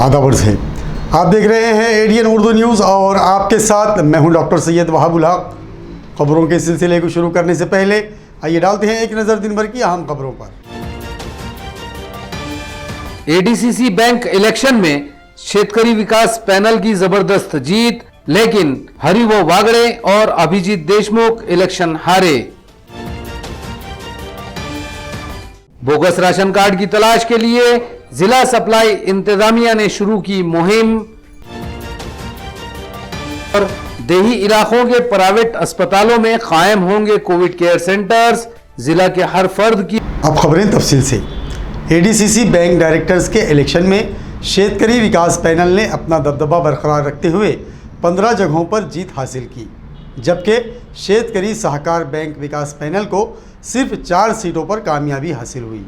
आदाब अर्ज़ है। आप देख रहे हैं एडीएन उर्दू न्यूज़ और आपके साथ मैं हूं डॉक्टर सैयद वहाबुल हक। खबरों के सिलसिले को शुरू करने से पहले आइए डालते हैं एक नज़र दिन भर की अहम खबरों पर। एडीसीसी बैंक इलेक्शन में शेतकरी विकास पैनल की जबरदस्त जीत, लेकिन हरिवो वागड़े और अभिजीत देशमुख इलेक्शन हारे। बोगस राशन कार्ड की तलाश के लिए जिला सप्लाई इंतजामिया ने शुरू की मुहिम। और देही इलाकों के प्राइवेट अस्पतालों में कायम होंगे कोविड केयर सेंटर्स, जिला के हर फर्द की। अब खबरें तफसील से। एडीसीसी बैंक डायरेक्टर्स के इलेक्शन में शेतकरी विकास पैनल ने अपना दबदबा बरकरार रखते हुए 15 जगहों पर जीत हासिल की, जबकि शेतकरी सहकार बैंक विकास पैनल को सिर्फ 4 सीटों पर कामयाबी हासिल हुई।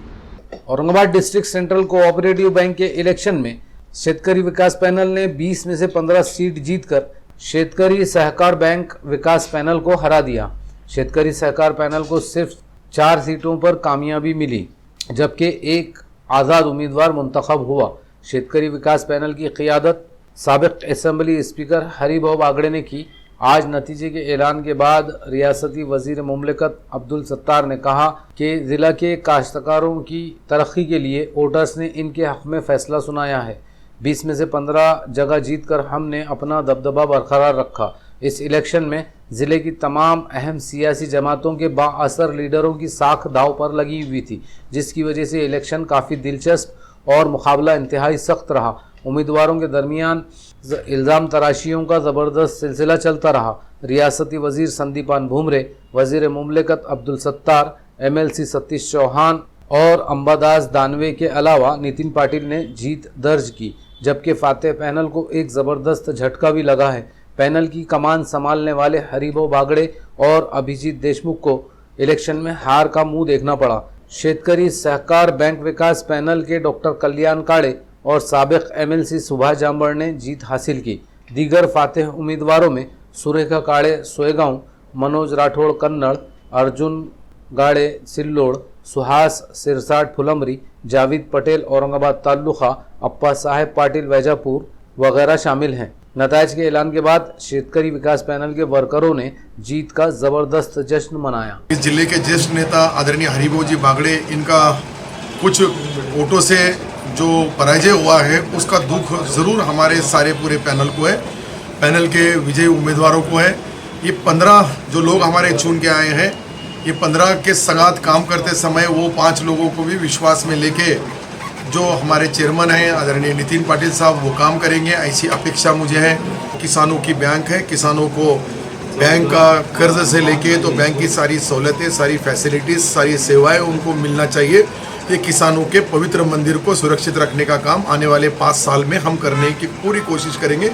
Aurangabad district central cooperative bank के इलेक्शन में शेतकरी विकास पैनल ने 20 में से 15 सीट जीतकर शेतकरी सहकार बैंक विकास पैनल को हरा दिया। शेतकरी सहकार पैनल को सिर्फ 4 सीटों पर कामयाबी मिली, जबकि एक आज़ाद उम्मीदवार मुंतखब हुआ। शेतकरी विकास पैनल की क़ियादत साबिक़ असेंबली स्पीकर हरिभाऊ बागड़े ने की। आज नतीजे के ऐलान के बाद रियासती वज़ीर मुमलिकत अब्दुल सत्तार ने कहा कि ज़िला के काश्तकारों की तरक्की के लिए वोटर्स ने इनके हक़ में फ़ैसला सुनाया है। 20 में से 15 जगह जीतकर हमने अपना दबदबा बरकरार रखा। इस इलेक्शन में ज़िले की तमाम अहम सियासी जमातों के बाअसर लीडरों की साख दाव पर लगी हुई थी, जिसकी वजह से इलेक्शन काफ़ी दिलचस्प और मुकाबला इंतहाई सख्त रहा। उम्मीदवारों के दरमियान इल्ज़ाम तराशियों का ज़बरदस्त सिलसिला चलता रहा। रियासती वज़ीर संदीपान भुमरे, वज़ीर मुमलिकत अब्दुल सत्तार, MLC सतीश चौहान और अंबादास दानवे के अलावा नितिन पाटिल ने जीत दर्ज की, जबकि फातेह पैनल को एक ज़बरदस्त झटका भी लगा है। पैनल की कमान संभालने वाले हरिभाऊ बागड़े और अभिजीत देशमुख को इलेक्शन में हार का मुंह देखना पड़ा। शेतकरी सहकार बैंक विकास पैनल के डॉक्टर कल्याण काड़े और साबिक़ MLC सुभाष जांबड़ ने जीत हासिल की। दीगर फातेह उम्मीदवारों में सुरेखा काड़े सोएगांव, मनोज राठौड़ कन्नड़, अर्जुन गाड़े सिल्लोड़, सुहास सिरसाट फुलमरी, जावेद पटेल औरंगाबाद तालुका, अप्पा साहेब पाटिल वैजापुर वगैरह शामिल हैं। नताइज के ऐलान के बाद शेतकरी विकास पैनल के वर्करों ने जीत का ज़बरदस्त जश्न मनाया। इस जिले के ज्येष्ठ नेता आदरणीय हरिभाऊ जी बागड़े, इनका कुछ वोटों से जो पराजय हुआ है उसका दुख ज़रूर हमारे सारे पूरे पैनल को है, पैनल के विजयी उम्मीदवारों को है। ये 15 जो लोग हमारे चुन के आए हैं, ये 15 के संगात काम करते समय वो 5 लोगों को भी विश्वास में लेके जो हमारे चेयरमैन हैं आदरणीय नितिन पाटिल साहब, वो काम करेंगे, ऐसी अपेक्षा मुझे है। किसानों की बैंक है, किसानों को बैंक का कर्ज से लेके तो बैंक की सारी सहूलतें, सारी फैसिलिटीज़, सारी सेवाएं उनको मिलना चाहिए। ये किसानों के पवित्र मंदिर को सुरक्षित रखने का काम आने वाले 5 साल में हम करने की पूरी कोशिश करेंगे।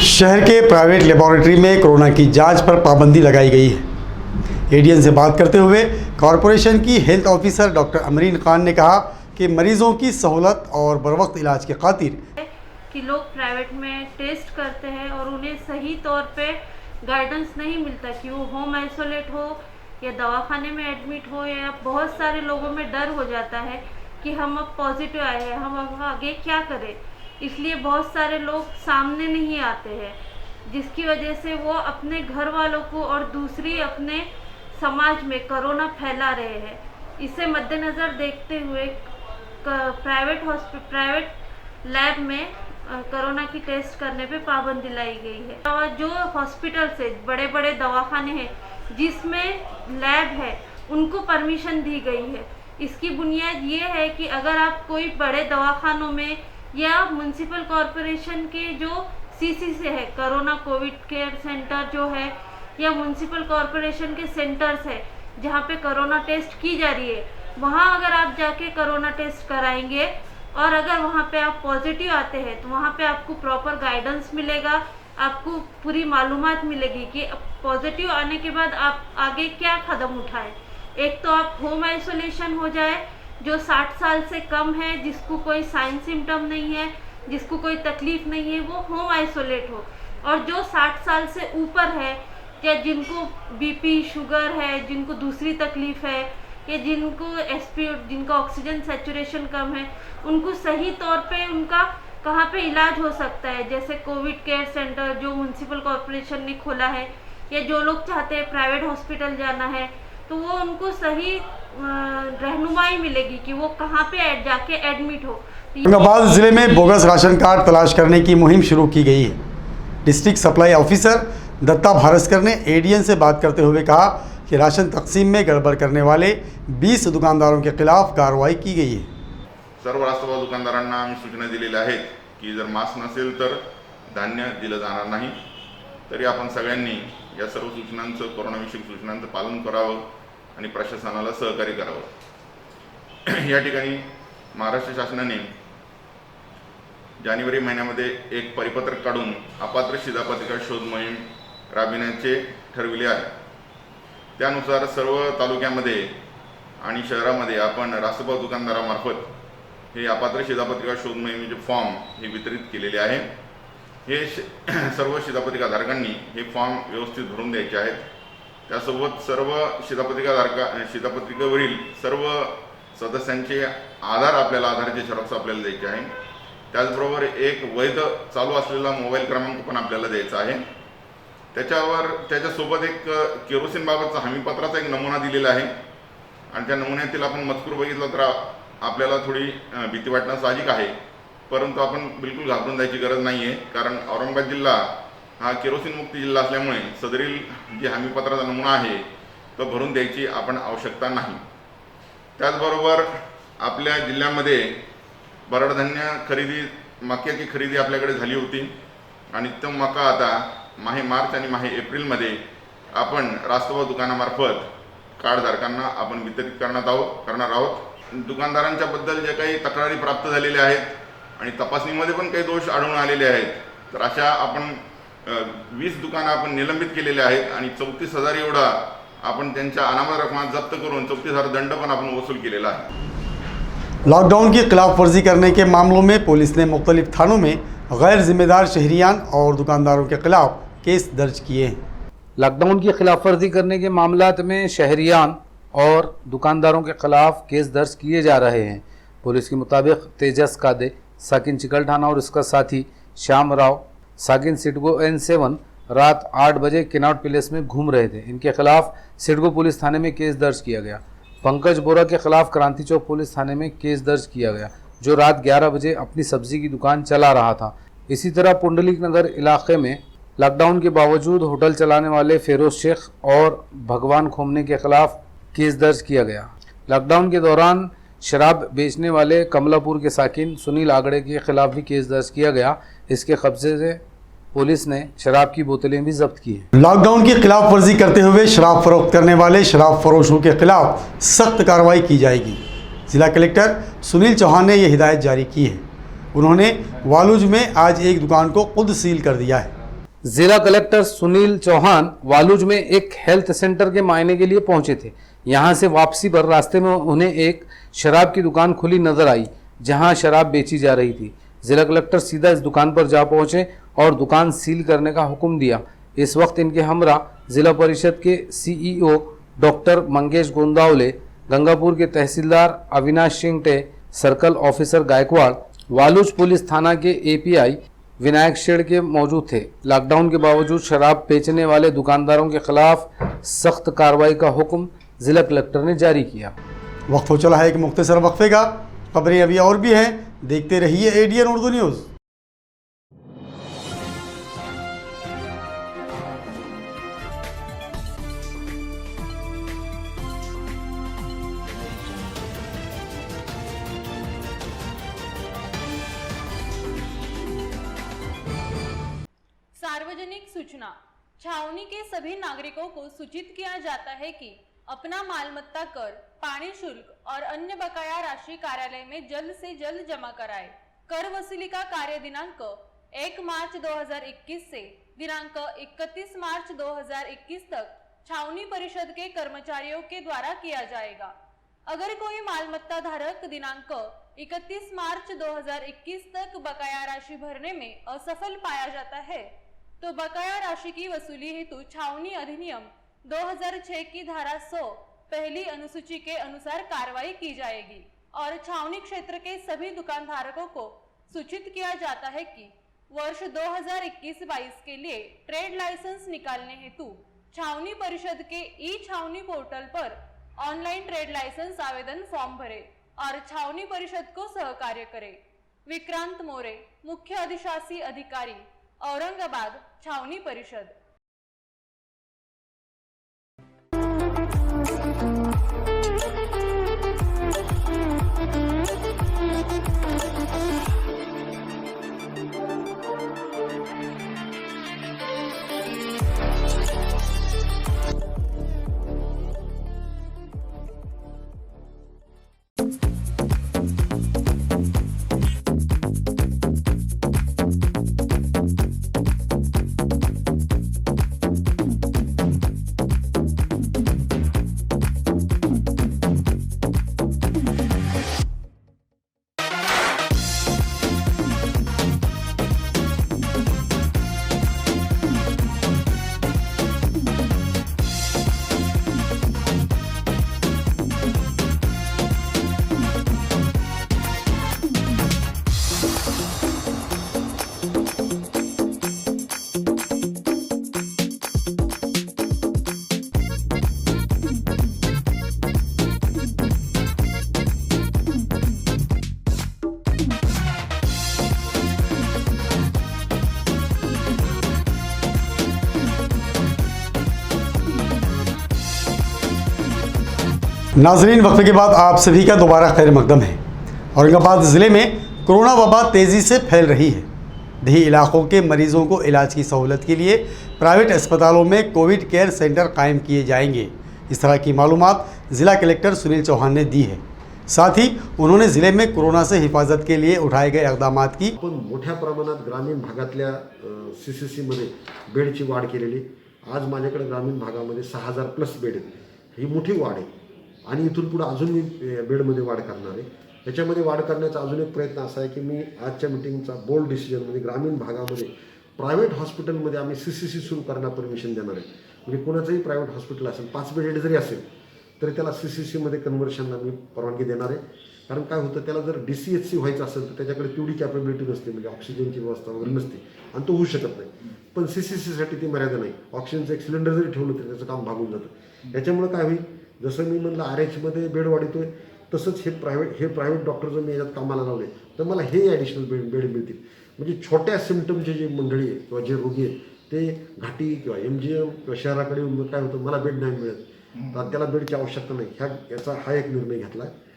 शहर के प्राइवेट लेबोरेटरी में कोरोना की जांच पर पाबंदी लगाई गई है। एडीएन से बात करते हुए कॉरपोरेशन की health officer doctor Amreen Khan ने कहा कि मरीजों की सहूलत और बरवक्त इलाज के खातिर कि लोग प्राइवेट में टेस्ट करते हैं और उन्हें सही तौर पे गाइडेंस नहीं मिलता कि वो होम आइसोलेट हो या दवाखाने में एडमिट हो, या बहुत सारे लोगों में डर हो जाता है कि हम अब पॉजिटिव आए हैं, हम अब आगे क्या करें। इसलिए बहुत सारे लोग सामने नहीं आते हैं, जिसकी वजह से वो अपने घर वालों को और दूसरी अपने समाज में कोरोना फैला रहे हैं। इसे मद्देनज़र देखते हुए प्राइवेट लैब में कोरोना की टेस्ट करने पे पाबंदी लाई गई है। और जो हॉस्पिटल से बड़े बड़े दवाखाने हैं जिसमें लैब है, उनको परमिशन दी गई है। इसकी बुनियाद ये है कि अगर आप कोई बड़े दवाखानों में या म्युनिसिपल कॉरपोरेशन के जो CC से है, कोरोना कोविड केयर सेंटर जो है, या म्युनिसिपल कॉरपोरेशन के सेंटर्स है जहाँ पे कोरोना टेस्ट की जा रही है, वहाँ अगर आप जाके कोरोना टेस्ट कराएंगे और अगर वहाँ पे आप पॉजिटिव आते हैं तो वहाँ पे आपको प्रॉपर गाइडेंस मिलेगा, आपको पूरी मालूमात मिलेगी कि पॉजिटिव आने के बाद आप आगे क्या कदम उठाएं। एक तो आप होम आइसोलेशन हो जाए, जो 60 साल से कम है, जिसको कोई साइन सिम्टम नहीं है, जिसको कोई तकलीफ नहीं है, वो होम आइसोलेट हो। और जो 60 साल से ऊपर है या जिनको BP शुगर है, जिनको दूसरी तकलीफ है कि जिनको जिनका ऑक्सीजन सैचुरेशन कम है उनको सही तौर पे उनका कहाँ पे इलाज हो सकता है, जैसे कोविड केयर सेंटर जो म्यूनसिपल कॉरपोरेशन ने खोला है, या जो लोग चाहते हैं प्राइवेट हॉस्पिटल जाना है तो वो उनको सही रहनुमाई मिलेगी कि वो कहाँ पे जाके एडमिट हो। औरंगाबाद जिले में बोगस राशन कार्ड तलाश करने की मुहिम शुरू की गई है। डिस्ट्रिक्ट सप्लाई ऑफिसर दत्ता भारस्कर ने एडीएन से बात करते हुए कहा कि राशन तकसीम में गड़बड़ करने वाले 20 दुकानदारों के खिलाफ कार्रवाई की गई है। सर्व राष्ट्रवाद दुकानदारांना आम्ही सूचना दिलेल्या आहेत की जर मास्क नसेल तर धान्य दिलं जाणार नाही। तरी आपण सगळ्यांनी या सर्व सूचनांचं कोरोनाविषयक सूचनांचं पालन करावं आणि प्रशासनाला सहकार्य करावं। या ठिकाणी महाराष्ट्र शासनाने जानेवारी महिन्यामध्ये एक परिपत्रक काढून अपात्र शिधापत्रिका शोध मोहीम राबविण्याचे ठरविले आहे। त्यानुसार सर्व तालुक्यामध्ये आणि शहरामध्ये आपण रास्तभाव दुकानदारामार्फत हे अपात्र शिधापत्रिका शोध मोहिमेचे फॉर्म हे वितरित केलेले आहे। हे सर्व शिधापत्रिकाधारकांनी हे फॉर्म व्यवस्थित भरून द्यायचे आहेत। त्यासोबत सर्व शिधापत्रिकेवरील सर्व सदस्यांचे आधार आपल्याला आधारचे झेरॉक्स आपल्याला द्यायचे आहे। त्याचबरोबर एक वैध चालू असलेला मोबाईल क्रमांक पण आपल्याला द्यायचा आहे। त्याच्यासोबत एक केरोसिन बाबतचा हमीपत्राचा एक नमुना दिलेला आहे आणि त्या नमुन्यातील आपण मजकूर बघितला तर आपल्याला थोडी भीती वाटणं साहजिक आहे, परंतु आपण बिलकुल घाबरून जायची गरज नाही आहे, कारण औरंगाबाद जिल्हा हा केरोसिन मुक्त जिल्हा असल्यामुळे सदरील जे हमीपत्राचा नमुना आहे तो भरून द्यायची आपण आवश्यकता नाही। त्याचबरोबर आपल्या जिल्ह्यामध्ये भरडधान्य खरेदी मक्याची खरेदी आपल्याकडे झाली होती आणि तो मका आता मार्च आणि एप्रिलमध्ये आपण रास्तभाव दुकानामार्फत कार्डधारकांना आपण वितरित करणार आहोत। दुकानदारांच्या बद्दल जे काही तक्रारी प्राप्त झालेल्या आहेत आणि तपासणीमध्ये पण काही दोष आढळून आलेले आहेत, तर अशा आपण 20 दुकानं आपण निलंबित केलेले आहेत आणि 34,000 एवढा आपण त्यांच्या अनामत रकमा जप्त करून 34,000 दंड पण आपण वसूल केलेला है। लॉकडाउन की खिलाफ वर्जी करने के मामलों में पुलिस ने मुख्तलिफ थानों में गैर जिम्मेदार शहरियान और दुकानदारों के खिलाफ केस दर्ज किए हैं। लॉकडाउन की खिलाफ वर्जी करने के मामलात में शहरियान और दुकानदारों के खिलाफ केस दर्ज किए जा रहे हैं। पुलिस के मुताबिक तेजस कादे साकिन चिकलठाना और इसका साथी श्याम राव साकिन सिडको N7 रात 8 बजे किनॉट पैलेस में घूम रहे थे। इनके खिलाफ सिडको पुलिस थाने में केस दर्ज किया गया। पंकज बोरा के खिलाफ क्रांति चौक पुलिस थाने में केस दर्ज किया गया, जो रात 11 बजे अपनी सब्जी की दुकान चला रहा था। इसी तरह पुंडलिक नगर इलाके में लॉकडाउन के बावजूद होटल चलाने वाले फेरोज शेख और भगवान खोमने के खिलाफ केस दर्ज किया गया। लॉकडाउन के दौरान शराब बेचने वाले कमलापुर के साकिन सुनील आगड़े के खिलाफ भी केस दर्ज किया गया। इसके कब्जे से पुलिस ने शराब की बोतलें भी जब्त की हैं। लॉकडाउन की खिलाफ वर्जी करते हुए शराब फरोख्त करने वाले शराब फरोशों के खिलाफ सख्त कार्रवाई की जाएगी। जिला कलेक्टर सुनील चौहान ने यह हिदायत जारी की है। उन्होंने वालूज में आज एक दुकान को खुद सील कर दिया है। जिला कलेक्टर सुनील चौहान वालूज में एक हेल्थ सेंटर के मायने के लिए पहुंचे थे। यहां से वापसी पर रास्ते में उन्हें एक शराब की दुकान खुली नजर आई, जहां शराब बेची जा रही थी। जिला कलेक्टर सीधा इस दुकान पर जा पहुंचे और दुकान सील करने का हुक्म दिया। इस वक्त इनके हमरा जिला परिषद के CEO डॉक्टर मंगेश गोंदावले, गंगापुर के tehsildar Avinash Singte, circle officer Gaikwad, Waluj police थाना के API विनायक शेड़ के मौजूद थे। लॉकडाउन के बावजूद शराब बेचने वाले दुकानदारों के खिलाफ सख्त कार्रवाई का हुक्म जिला कलेक्टर ने जारी किया। वक्त हो चला है एक मुख्तसर वक्फे का। खबरें अभी और भी हैं, देखते रहिए ADN उर्दू न्यूज़। सार्वजनिक सूचना। छावनी के सभी नागरिकों को सूचित किया जाता है कि अपना मालमत्ता कर, पानी शुल्क और अन्य बकाया राशि कार्यालय में जल्द से जल्द जमा कराएं। कर वसूली का कार्य दिनांक 1 मार्च 2021 से दिनांक 31 मार्च 2021 तक छावनी परिषद के कर्मचारियों के द्वारा किया जाएगा। अगर कोई मालमत्ता धारक दिनांक 31 मार्च 2021 तक बकाया राशि भरने में असफल पाया जाता है तो बकाया राशि की वसूली हेतु छावनी अधिनियम 2006 की धारा 100 पहली अनुसूची के अनुसार कार्रवाई की जाएगी और छावनी क्षेत्र के सभी दुकानधारकों को सूचित किया जाता है कि वर्ष 2021-22 के लिए ट्रेड लाइसेंस निकालने हेतु छावनी परिषद के ई छावनी पोर्टल पर ऑनलाइन ट्रेड लाइसेंस आवेदन फॉर्म भरे और छावनी परिषद को सहकार्य करे। विक्रांत मोरे, मुख्य अधिशासी अधिकारी, औरंगाबाद, छावनी परिषद। नाजरीन, वक्फे के बाद आप सभी का दोबारा खैर मकदम है। औरंगाबाद ज़िले में कोरोना वबा तेज़ी से फैल रही है। दही इलाकों के मरीजों को इलाज की सहूलत के लिए प्राइवेट अस्पतालों में कोविड केयर सेंटर कायम किए जाएंगे। इस तरह की मालूमात ज़िला कलेक्टर सुनील चौहान ने दी है। साथ ही उन्होंने ज़िले में कोरोना से हिफाजत के लिए उठाए गए इक़दामात की पण मोठ्या प्रमाणात ग्रामीण भागातल्या CCCमध्ये बेडची वाढ केलेली। आज माझ्याकडे ग्रामीण भागामध्ये 6000 प्लस बेड आहेत। ही मोठी वाढ आहे आणि इथून पुढे अजून मी बेडमध्ये वाढ करणार आहे। याच्यामध्ये वाढ करण्याचा अजून एक प्रयत्न असा आहे की मी आजच्या मीटिंगचा बोल्ड डिसिजन म्हणजे ग्रामीण भागामध्ये प्रायव्हेट हॉस्पिटलमध्ये आम्ही CCC सुरू करण्यास परमिशन देणार आहे। म्हणजे कोणाचंही प्रायव्हेट हॉस्पिटल असेल 5 बेड जरी असेल तरी त्याला CCCमध्ये कन्व्हर्शनला मी परवानगी देणार आहे। कारण काय होतं, त्याला जर DCHC व्हायचं असेल तर त्याच्याकडे तेवढी कॅपॅबिलिटी नसते, म्हणजे ऑक्सिजनची व्यवस्था वगैरे नसते आणि तो होऊ शकत नाही। पण CCCसाठी ती मर्यादा नाही। ऑक्सिजनचं एक सिलेंडर जरी ठेवलं तरी त्याचं काम भागून जातं। याच्यामुळे काय होईल, जसं मी म्हणलं RH बेड वाढवतोय तसंच हे प्रायव्हेट डॉक्टर जर मी याच्यात कामाला लावले तर मला हे ॲडिशनल बेड मिळतील। म्हणजे छोट्या सिम्पटमचे जे मंडळी आहे किंवा जे रोगी आहेत ते घाटी किंवा MGM किंवा शहराकडे येऊन काय होतं, मला बेड नाही मिळत तर त्याला बेडची आवश्यकता नाही। याचा हा एक निर्णय घेतला आहे।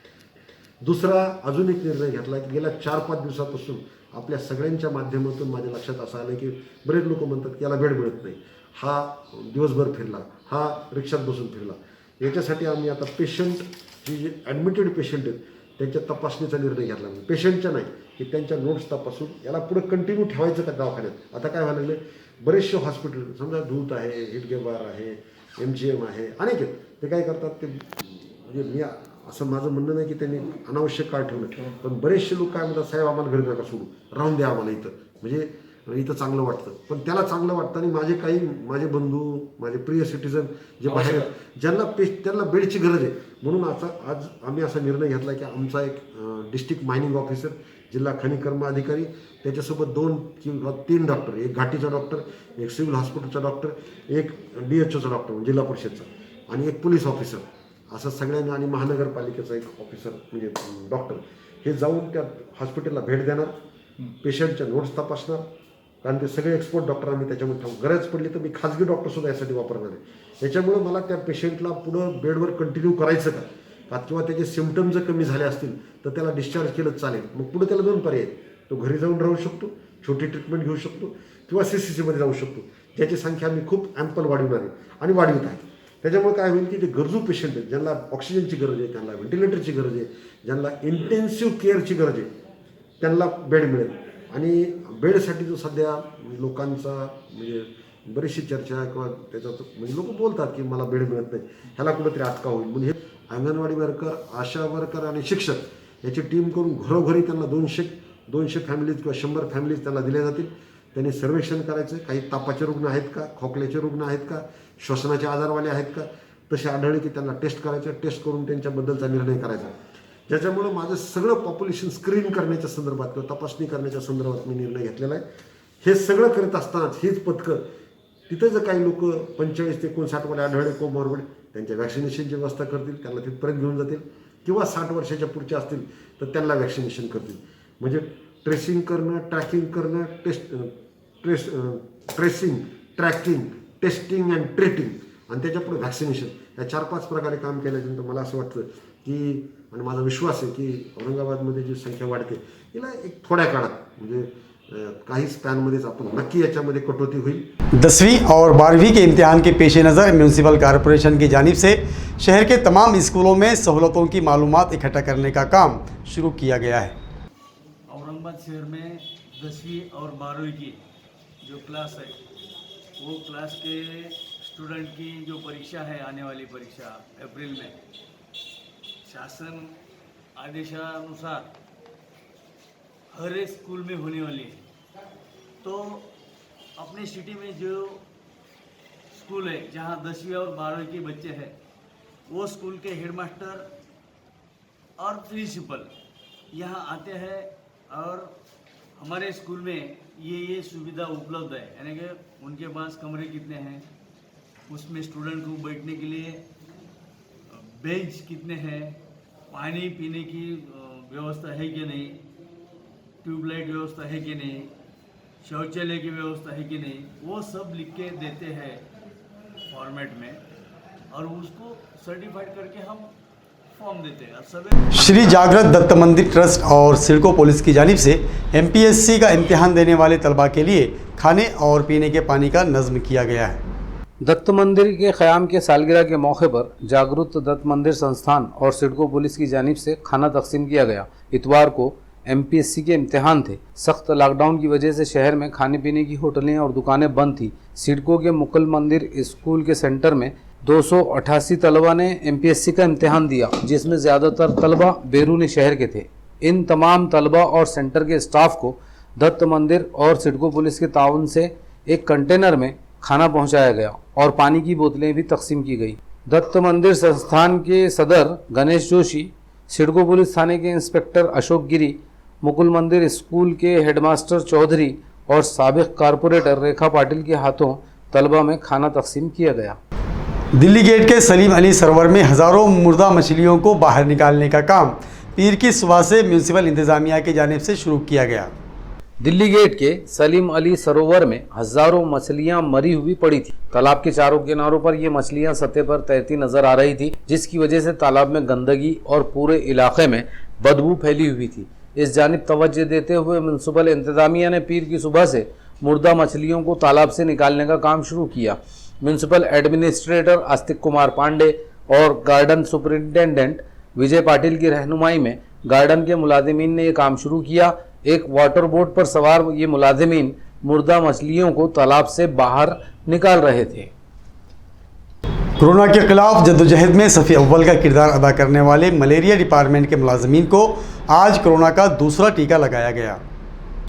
दुसरा अजून एक निर्णय घेतला की गेल्या 4-5 दिवसापासून आपल्या सगळ्यांच्या माध्यमातून माझ्या लक्षात असं आलं की बरेच लोक म्हणतात की याला बेड मिळत नाही, हा दिवसभर फिरला, हा रिक्षात बसून फिरला। याच्यासाठी आम्ही आता पेशंट जे ॲडमिटेड पेशंट आहेत त्यांच्या तपासणीचा निर्णय घेतला। पेशंटच्या नाही की त्यांच्या नोट्स तपासून याला पुढे कंटिन्यू ठेवायचं का दवाखान्यात। आता काय व्हायला लागले, बरेचसे हॉस्पिटल समजा दूत आहे, हिटगेबार आहे, MGM आहे, अनेक आहेत, ते काय करतात ते म्हणजे मी असं माझं म्हणणं नाही की त्यांनी अनावश्यक काळ ठेवलं, पण बरेचसे लोक काय म्हणतात, साहेब आम्हाला घरी नका सोडू, राहून द्या आम्हाला इथं, म्हणजे इथं चांगलं वाटतं। पण त्याला चांगलं वाटतं आणि माझे बंधू, माझे प्रिय सिटीजन जे बाहेर आहेत त्यांना बेडची गरज आहे। म्हणून आज आम्ही असा निर्णय घेतला की आमचा एक डिस्ट्रिक्ट मायनिंग ऑफिसर, जिल्हा खनिकर्म अधिकारी, त्याच्यासोबत 2 किंवा 3 डॉक्टर, एक घाटीचा डॉक्टर, एक सिव्हिल हॉस्पिटलचा डॉक्टर, एक DHOचा डॉक्टर जिल्हा परिषदचा आणि एक पोलीस ऑफिसर, असं सगळ्यांनी आणि महानगरपालिकेचा एक ऑफिसर म्हणजे डॉक्टर हे जाऊन त्या हॉस्पिटलला भेट देणार, पेशंटच्या नोट्स तपासणार। कारण ते सगळे एक्सपर्ट डॉक्टर आम्ही त्याच्यामध्ये गरज पडली तर मी खाजगी डॉक्टरसुद्धा यासाठी वापरणार आहे। याच्यामुळे मला त्या पेशंटला पुढं बेडवर कंटिन्यू करायचं का किंवा त्याचे सिम्पटम जर कमी झाले असतील तर त्याला डिस्चार्ज केलंच चालेल। मग पुढे त्याला 2 पर्याय आहेत, तो घरी जाऊन राहू शकतो, छोटी ट्रीटमेंट घेऊ शकतो किंवा CCCमध्ये जाऊ शकतो, ज्याची संख्या आम्ही खूप ॲम्पल वाढवणार आहे आणि वाढवित आहे। त्याच्यामुळे काय होईल की जे गरजू पेशंट आहेत, ज्यांना ऑक्सिजनची गरज आहे, त्यांना व्हेंटिलेटरची गरज आहे, ज्यांना इंटेन्सिव्ह केअरची गरज आहे, त्यांना बेड मिळेल। आणि बेडसाठी जो सध्या लोकांचा म्हणजे बरीचशी चर्चा किंवा त्याच्यात म्हणजे लोक बोलतात की मला बेड मिळत नाही, ह्याला कुठेतरी अटका होईल म्हणून हे अंगणवाडी वर्कर, आशा वर्कर आणि शिक्षक याची टीम करून घरोघरी त्यांना 200 फॅमिलीज किंवा 100 फॅमिलीज त्यांना दिल्या जातील। त्यांनी सर्वेक्षण करायचं, काही तापाचे रुग्ण आहेत का, खोकल्याचे रुग्ण आहेत का, श्वसनाचे आजारवाले आहेत का, तसे आढळले की त्यांना टेस्ट करायचं, टेस्ट करून त्यांच्याबद्दलचा निर्णय करायचा. ज्याच्यामुळं माझं सगळं पॉप्युलेशन स्क्रीन करण्याच्या संदर्भात किंवा तपासणी करण्याच्या संदर्भात मी निर्णय घेतलेला आहे. हे सगळं करत असतानाच हीच पथकं तिथं जर काही लोक 45 ते 59 वाले आढळले कोमॉर्बिड, त्यांच्या वॅक्सिनेशनची व्यवस्था करतील, त्यांना तिथपर्यंत घेऊन जातील, किंवा 60 वर्षाच्या पुढच्या असतील तर त्यांना वॅक्सिनेशन करतील. म्हणजे ट्रेसिंग करणं, ट्रॅकिंग करणं, tracing, tracking, testing and treating आणि त्याच्यापुढे व्हॅक्सिनेशन, या 4-5 प्रकारे काम केल्यानंतर मला असं वाटतं की, आणि माझा विश्वास आहे की औरंगाबादमध्ये जी संख्या वाढते हिला एक थोड्या काळात म्हणजे काही स्पॅनमध्येच आपण नक्की याच्यामध्ये कटौती होईल. 10वीं और 12वीं के इम्तिहान के पेश नज़र म्यूनसिपल कॉरपोरेशन की जानिब से शहर के तमाम स्कूलों में सहूलतों की मालूमात इकट्ठा करने का काम शुरू किया गया है. औरंगाबाद शहर में 10वीं और 12वीं की जो क्लास है वो क्लास के स्टूडेंट की जो परीक्षा है, आने वाली परीक्षा अप्रैल में, शासन आदेशानुसार हर एक स्कूल में होने वाली है. तो अपने सिटी में जो स्कूल है जहाँ 10वीं और 12वीं के बच्चे हैं, वो स्कूल के हेडमास्टर और प्रिंसिपल यहाँ आते हैं और हमारे स्कूल में ये सुविधा उपलब्ध है, यानी कि उनके पास कमरे कितने हैं, उसमें स्टूडेंट को बैठने के लिए बेंच कितने हैं, पानी पीने की व्यवस्था है कि नहीं, ट्यूबलाइट व्यवस्था है कि नहीं, शौचालय की व्यवस्था है कि नहीं, वो सब लिख के देते हैं फॉर्मेट में और उसको सर्टिफाइड करके हम फॉर्म देते हैं. सब श्री जागृत दत्त मंदिर ट्रस्ट और सिडको पुलिस की जानिब से MPSC का इम्तिहान देने वाले तलबा के लिए खाने और पीने के पानी का नज़्म किया गया है. दत्त मंदिर के क़याम के सालगिरह के मौके पर जागृत दत्त मंदिर संस्थान और सिडको पुलिस की जानिब से खाना तकसीम किया गया. इतवार को MPSC के इम्तिहान थे. सख्त लॉकडाउन की वजह से शहर में खाने पीने की होटलें और दुकानें बंद थी. सिडको के मुकुल मंदिर स्कूल के सेंटर में 288 तलबा ने MPSC का इम्तिहान दिया, जिसमें ज़्यादातर तलबा बैरून शहर के थे. इन तमाम तलबा और सेंटर के स्टाफ को दत्त मंदिर और सिडको पुलिस के ताउन से एक कंटेनर में खाना पहुंचाया गया और पानी की बोतलें भी तकसीम की गई. दत्त मंदिर संस्थान के सदर गणेश जोशी, सिडको पुलिस थाने के इंस्पेक्टर अशोक गिरी, मुकुल मंदिर स्कूल के हेडमास्टर चौधरी और साबिक कारपोरेटर रेखा पाटिल के हाथों तलबा में खाना तकसीम किया गया. दिल्ली गेट के सलीम अली सरोवर में हज़ारों मुर्दा मछलियों को बाहर निकालने का काम पीर की सुबह से म्यूनसिपल इंतज़ामिया की जानिब से शुरू किया गया. दिल्ली गेट के सलीम अली सरोवर में हजारों मछलियां मरी हुई पड़ी थी. तालाब के चारों किनारों पर ये मछलियां सतह पर तैरती नजर आ रही थी, जिसकी वजह से तालाब में गंदगी और पूरे इलाके में बदबू फैली हुई थी. इस जानिब तवज्जो देते हुए म्यूनसिपल इंतजामिया ने पीर की सुबह से मुर्दा मछलियों को तालाब से निकालने का काम शुरू किया. म्यूनसिपल एडमिनिस्ट्रेटर आस्तिक कुमार पांडे और गार्डन सुपरिंटेंडेंट विजय पाटिल की रहनुमाई में गार्डन के मुलाजिमीन ने यह काम शुरू किया. एक वाटर बोट पर सवार ये मुलाजिमीन मुर्दा मछलियों को तालाब से बाहर निकाल रहे थे. कोरोना के खिलाफ जद्दोजहद में सफ़ी अव्वल का किरदार अदा करने वाले मलेरिया डिपार्टमेंट के मुलाजिमीन को आज कोरोना का दूसरा टीका लगाया गया.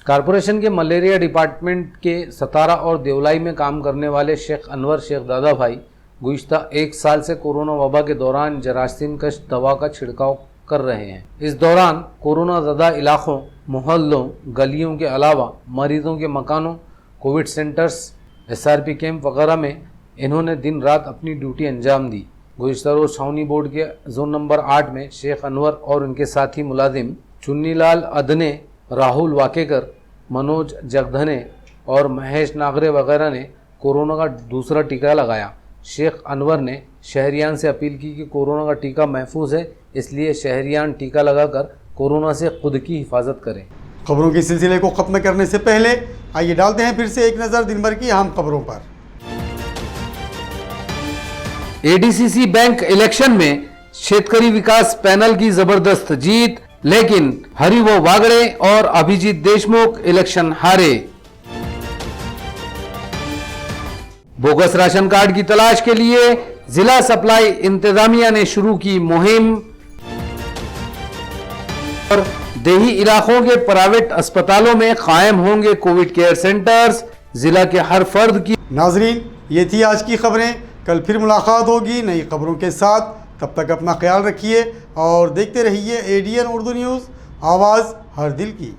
कारपोरेशन के मलेरिया डिपार्टमेंट के सतारा और देवलाई में काम करने वाले शेख अनवर शेख दादा भाई गुज़िश्ता 1 साल से कोरोना वबा के दौरान जरासीम कश दवा का छिड़काव कर रहे हैं. इस दौरान कोरोना ज़दा इलाकों, मोहल्लों, गलियों के अलावा मरीजों के मकानों, कोविड सेंटर्स, SRP कैंप वगैरह में इन्होंने दिन रात अपनी ड्यूटी अंजाम दी. गुज़िश्ता रोज़ छावनी बोर्ड के जोन नंबर 8 में शेख अनवर और उनके साथी मुलाजिम चुन्नीलाल अदने, राहुल वाकेकर, मनोज जगधने और महेश नागरे वगैरह ने कोरोना का दूसरा टीका लगाया. शेख अनवर ने शहरियान से अपील की कि कोरोना का टीका महफूज है, इसलिए शहरियान टीका लगाकर कोरोना से खुद की हिफाजत करें. खबरों के सिलसिले को ख़त्म करने से पहले आइए डालते हैं फिर से एक नज़र दिन भर की अहम खबरों पर. ADCC बैंक इलेक्शन में शेतकरी विकास पैनल की जबरदस्त जीत, लेकिन हरिवो वागड़े और अभिजीत देशमुख इलेक्शन हारे. बोगस राशन कार्ड की तलाश के लिए जिला सप्लाई इंतजामिया ने शुरू की मुहिम. और देही इलाकों के प्राइवेट अस्पतालों में कायम होंगे कोविड केयर सेंटर्स. जिला के हर फर्द की. नाजरीन, ये थी आज की खबरें. कल फिर मुलाकात होगी नई खबरों के साथ। तब तक अपना ख्याल रखिए और देखते रहिए ADN उर्दू न्यूज़, आवाज़ हर दिल की।